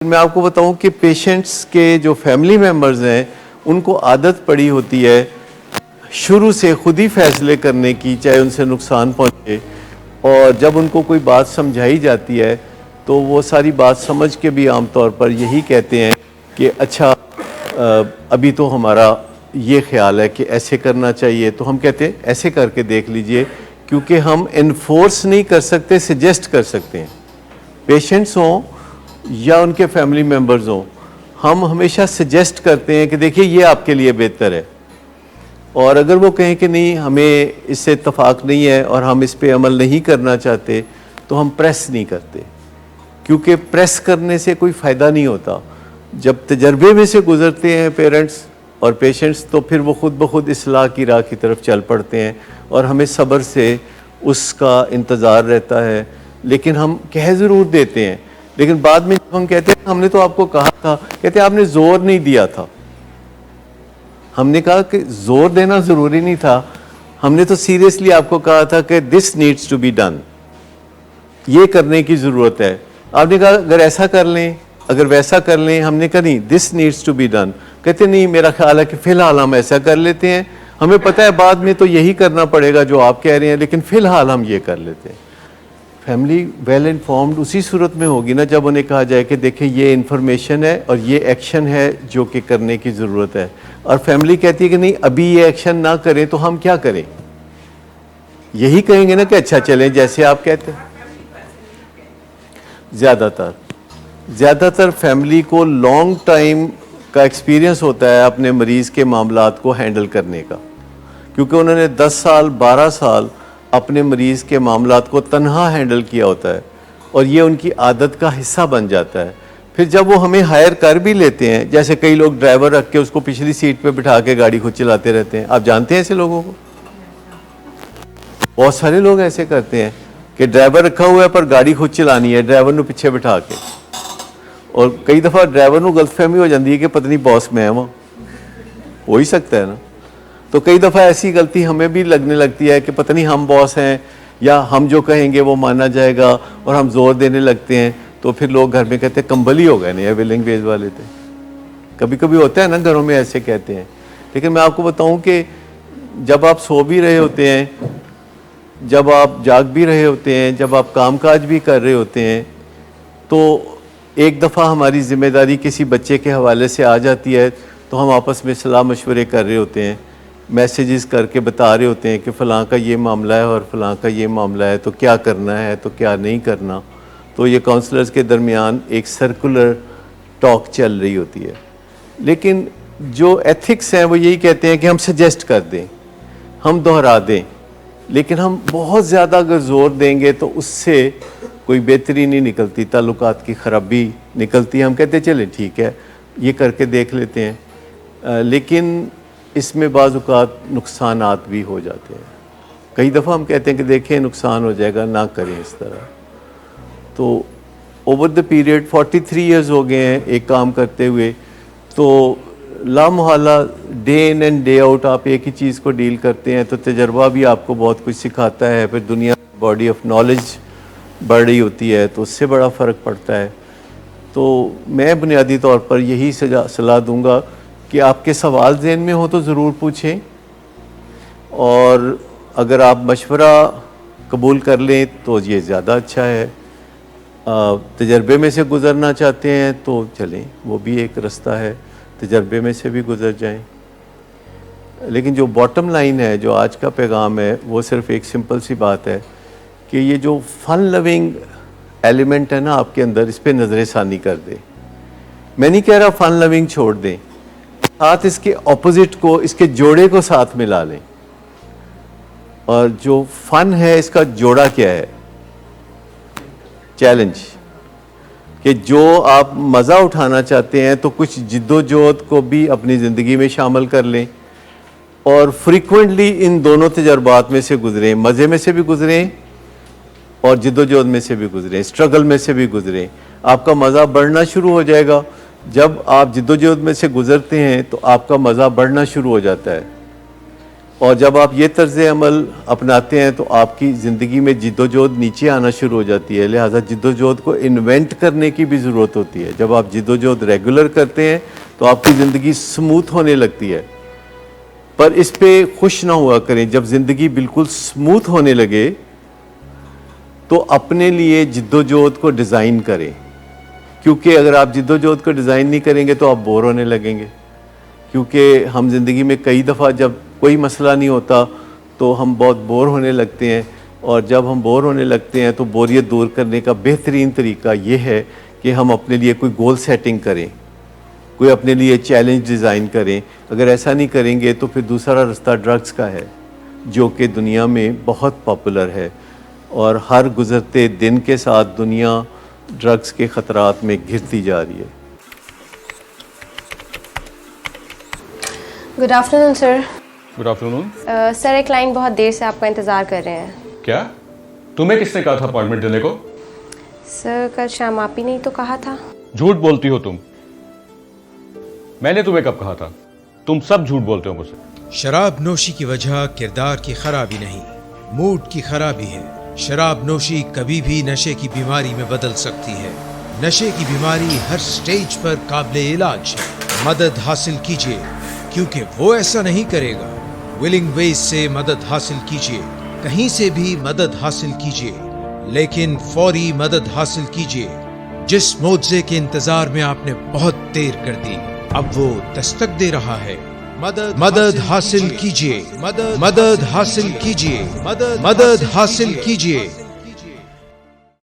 میں آپ کو بتاؤں کہ پیشنٹس کے جو فیملی ممبرز ہیں ان کو عادت پڑی ہوتی ہے شروع سے خود ہی فیصلے کرنے کی، چاہے ان سے نقصان پہنچے، اور جب ان کو کوئی بات سمجھائی جاتی ہے تو وہ ساری بات سمجھ کے بھی عام طور پر یہی کہتے ہیں کہ اچھا ابھی تو ہمارا یہ خیال ہے کہ ایسے کرنا چاہیے، تو ہم کہتے ہیں ایسے کر کے دیکھ لیجئے، کیونکہ ہم انفورس نہیں کر سکتے، سجیسٹ کر سکتے ہیں۔ پیشنٹس ہوں یا ان کے فیملی ممبرز ہوں، ہم ہمیشہ سجیسٹ کرتے ہیں کہ دیکھیے یہ آپ کے لیے بہتر ہے، اور اگر وہ کہیں کہ نہیں ہمیں اس سے اتفاق نہیں ہے اور ہم اس پہ عمل نہیں کرنا چاہتے، تو ہم پریس نہیں کرتے، کیونکہ پریس کرنے سے کوئی فائدہ نہیں ہوتا۔ جب تجربے میں سے گزرتے ہیں پیرنٹس اور پیشنٹس، تو پھر وہ خود بخود اصلاح کی راہ کی طرف چل پڑتے ہیں، اور ہمیں صبر سے اس کا انتظار رہتا ہے، لیکن ہم کہہ ضرور دیتے ہیں، لیکن بعد میں جب ہم کہتے ہیں ہم نے تو آپ کو کہا تھا، کہتے ہیں آپ نے زور نہیں دیا تھا۔ ہم نے کہا کہ زور دینا ضروری نہیں تھا، ہم نے تو سیریسلی آپ کو کہا تھا کہ this needs to be done، یہ کرنے کی ضرورت ہے۔ آپ نے کہا اگر ایسا کر لیں، اگر ویسا کر لیں، ہم نے کہا نہیں this needs to be done، کہتے نہیں میرا خیال ہے کہ فی الحال ہم ایسا کر لیتے ہیں، ہمیں پتہ ہے بعد میں تو یہی کرنا پڑے گا جو آپ کہہ رہے ہیں، لیکن فی الحال ہم یہ کر لیتے ہیں۔ فیملی ویل انفارمڈ اسی صورت میں ہوگی نا جب انہیں کہا جائے کہ دیکھیں یہ انفارمیشن ہے اور یہ ایکشن ہے جو کہ کرنے کی ضرورت ہے، اور فیملی کہتی ہے کہ نہیں ابھی یہ ایکشن نہ کریں، تو ہم کیا کریں؟ یہی کہیں گے نا کہ اچھا چلیں جیسے آپ کہتے ہیں۔ زیادہ تر فیملی کو لانگ ٹائم کا ایکسپیرینس ہوتا ہے اپنے مریض کے معاملات کو ہینڈل کرنے کا، کیونکہ انہوں نے 10 سال 12 سال اپنے مریض کے معاملات کو تنہا ہینڈل کیا ہوتا ہے، اور یہ ان کی عادت کا حصہ بن جاتا ہے۔ پھر جب وہ ہمیں ہائر کر بھی لیتے ہیں، جیسے کئی لوگ ڈرائیور رکھ کے اس کو پچھلی سیٹ پہ بٹھا کے گاڑی خود چلاتے رہتے ہیں، آپ جانتے ہیں ایسے لوگوں کو؟ بہت سارے لوگ ایسے کرتے ہیں کہ ڈرائیور رکھا ہوا ہے پر گاڑی خود چلانی ہے ڈرائیور نو پیچھے بٹھا کے، اور کئی دفعہ ڈرائیور نو غلط فہمی ہو جاتی ہے کہ پتہ نہیں باس میں ہے، وہاں ہو ہی سکتا ہے نا۔ تو کئی دفعہ ایسی غلطی ہمیں بھی لگنے لگتی ہے کہ پتہ نہیں ہم باس ہیں، یا ہم جو کہیں گے وہ مانا جائے گا، اور ہم زور دینے لگتے ہیں، تو پھر لوگ گھر میں کہتے ہیں کمبل ہی ہو گئے نہیں ویلنگ ویز والے تھے۔ کبھی کبھی ہوتا ہے نا گھروں میں ایسے کہتے ہیں، لیکن میں آپ کو بتاؤں کہ جب آپ سو بھی رہے ہوتے ہیں، جب آپ جاگ بھی رہے ہوتے ہیں، جب آپ کام کاج بھی کر رہے ہوتے ہیں، تو ایک دفعہ ہماری ذمہ داری کسی بچے کے حوالے سے آ جاتی ہے، تو ہم آپس میں صلاح مشورے کر رہے ہوتے ہیں، میسیجز کر کے بتا رہے ہوتے ہیں کہ فلاں کا یہ معاملہ ہے اور فلاں کا یہ معاملہ ہے، تو کیا کرنا ہے تو کیا نہیں کرنا۔ تو یہ کاؤنسلرز کے درمیان ایک سرکولر ٹاک چل رہی ہوتی ہے، لیکن جو ایتھکس ہیں وہ یہی کہتے ہیں کہ ہم سجیسٹ کر دیں، ہم دہرا دیں، لیکن ہم بہت زیادہ اگر زور دیں گے تو اس سے کوئی بہتری نہیں نکلتی، تعلقات کی خرابی نکلتی ہے۔ ہم کہتے ہیں چلیں ٹھیک ہے یہ کر کے دیکھ لیتے ہیں، لیکن اس میں بعض اوقات نقصانات بھی ہو جاتے ہیں۔ کئی دفعہ ہم کہتے ہیں کہ دیکھیں نقصان ہو جائے گا، نہ کریں اس طرح۔ تو اوور دا پیریڈ 43 ایئرز ہو گئے ہیں ایک کام کرتے ہوئے، تو لامحالہ day in and day out آپ ایک ہی چیز کو ڈیل کرتے ہیں، تو تجربہ بھی آپ کو بہت کچھ سکھاتا ہے، پھر دنیا باڈی آف نالج بڑھ رہی ہوتی ہے تو اس سے بڑا فرق پڑتا ہے۔ تو میں بنیادی طور پر یہی صلاح دوں گا کہ آپ کے سوال ذہن میں ہو تو ضرور پوچھیں، اور اگر آپ مشورہ قبول کر لیں تو یہ زیادہ اچھا ہے۔ تجربے میں سے گزرنا چاہتے ہیں تو چلیں، وہ بھی ایک رستہ ہے، تجربے میں سے بھی گزر جائیں۔ لیکن جو باٹم لائن ہے، جو آج کا پیغام ہے، وہ صرف ایک سمپل سی بات ہے کہ یہ جو فن لونگ ایلیمنٹ ہے نا آپ کے اندر، اس پہ نظر ثانی کر دیں۔ میں نہیں کہہ رہا فن لونگ چھوڑ دیں، ساتھ اس کے اپوزٹ کو، اس کے جوڑے کو ساتھ ملا لیں، اور جو فن ہے اس کا جوڑا کیا ہے؟ چیلنج، کہ جو آپ مزہ اٹھانا چاہتے ہیں تو کچھ جد و جہد کو بھی اپنی زندگی میں شامل کر لیں، اور فریکوینٹلی ان دونوں تجربات میں سے گزریں، مزے میں سے بھی گزریں اور جد و جہد میں سے بھی گزریں، اسٹرگل میں سے بھی گزریں۔ آپ کا مزہ بڑھنا شروع ہو جائے گا، جب آپ جد و جہد میں سے گزرتے ہیں تو آپ کا مزہ بڑھنا شروع ہو جاتا ہے۔ اور جب آپ یہ طرز عمل اپناتے ہیں تو آپ کی زندگی میں جد و جہد نیچے آنا شروع ہو جاتی ہے. لہٰذا جد و جہد کو انوینٹ کرنے کی بھی ضرورت ہوتی ہے. جب آپ جد و جہد ریگولر کرتے ہیں تو آپ کی زندگی سموتھ ہونے لگتی ہے. پر اس پہ خوش نہ ہوا کریں. جب زندگی بالکل سموتھ ہونے لگے تو اپنے لیے جد و جہد کو ڈیزائن کریں, کیونکہ اگر آپ جد و جہد کو ڈیزائن نہیں کریں گے تو آپ بور ہونے لگیں گے. کیونکہ ہم زندگی میں کئی دفعہ جب کوئی مسئلہ نہیں ہوتا تو ہم بہت بور ہونے لگتے ہیں, اور جب ہم بور ہونے لگتے ہیں تو بوریت دور کرنے کا بہترین طریقہ یہ ہے کہ ہم اپنے لیے کوئی گول سیٹنگ کریں, کوئی اپنے لیے چیلنج ڈیزائن کریں. اگر ایسا نہیں کریں گے تو پھر دوسرا رستہ ڈرگز کا ہے, جو کہ دنیا میں بہت پاپولر ہے, اور ہر گزرتے دن کے ساتھ دنیا ڈرگز کے خطرات میں گھرتی جا رہی ہے. گڈ آفٹر نون سر. گڈ آفٹر نون. سر ایک کلائنٹ بہت دیر سے آپ کا انتظار کر رہے ہیں. کیا تمہیں کس نے کہا تھا اپائنٹمنٹ دینے کو؟ سر کل شام آپ ہی نہیں تو کہا تھا. جھوٹ بولتی ہو تم. میں نے تمہیں کب کہا تھا؟ تم سب جھوٹ بولتے ہو مجھ سے. شراب نوشی کی وجہ کردار کی خرابی نہیں, موڈ کی خرابی ہے. شراب نوشی کبھی بھی نشے کی بیماری میں بدل سکتی ہے. نشے کی بیماری ہر سٹیج پر قابل علاج ہے. مدد حاصل کیجیے, کیونکہ وہ ایسا نہیں کرے گا. ولنگ ویز سے مدد حاصل کیجیے, کہیں سے بھی مدد حاصل کیجیے, لیکن فوری مدد حاصل کیجیے. جس معجزے کے انتظار میں آپ نے بہت دیر کر دی, اب وہ دستک دے رہا ہے. مدد حاصل کیجیے, مدد حاصل کیجیے, مدد حاصل کیجیے.